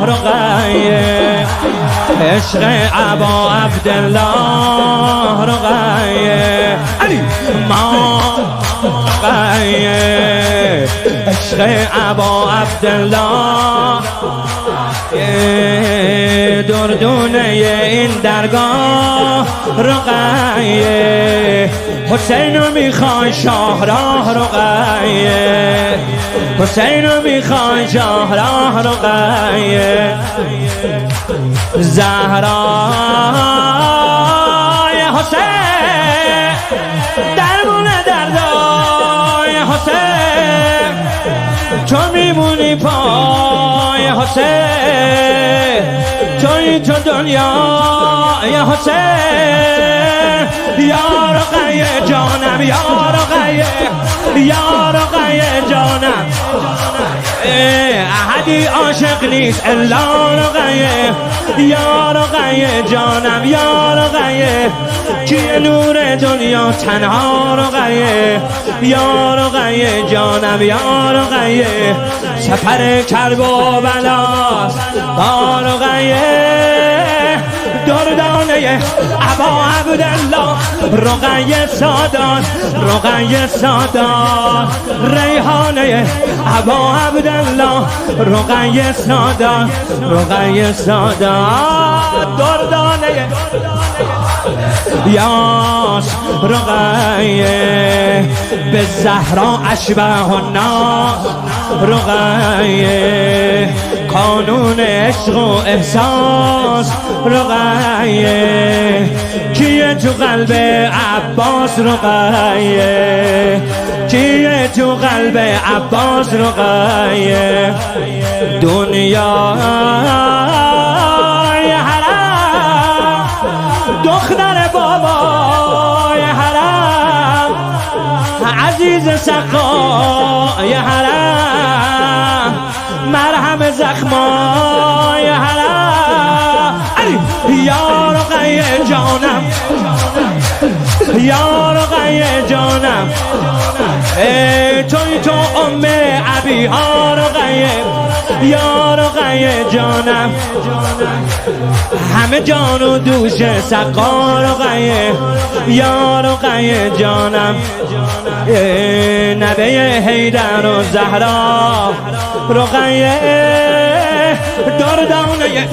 رقیه عشق ابا عبدالله رقیه ما رقیه عشق ابا عبدالله دردونه این درگاه رقیه حسینو میخوای شاهراه رقیه حسینو میخوای شاهراه رقیه زهرای حسین درمونه دردای حسین تو میمونی پای حسین توی تو دنیا یا حسین یا رقیه جانم یا رقیه یا رقیه جانم احدی عاشق نیست الا رقیه یا رقیه جانم یا رقیه کیه نور دنیا تنها رقیه یا رقیه جانم یا رقیه سفر کرب و بلاست با رقیه دردانه ابا عبدالله رقیه سادات رقیه سادات ریحانه ابا عبدالله رقیه سادات رقیه سادات دردانه یاس رقیه به زهرا اشبه الناس رقیه قانون عشق و احساس رقیه کیه تو قلب عباس رقیه کیه تو قلب عباس رقیه دنیا حرام دختر بابای حرام عزیز سقای حرام مرهم زخمای حرام یا رقیه جانم یا رقیه جانم توی تو ام ابی ها رقیه یا رقیه جانم همه جان و دوش سقا رقیه یا رقیه جانم نبه حیدر و زهرا رقیه دردانه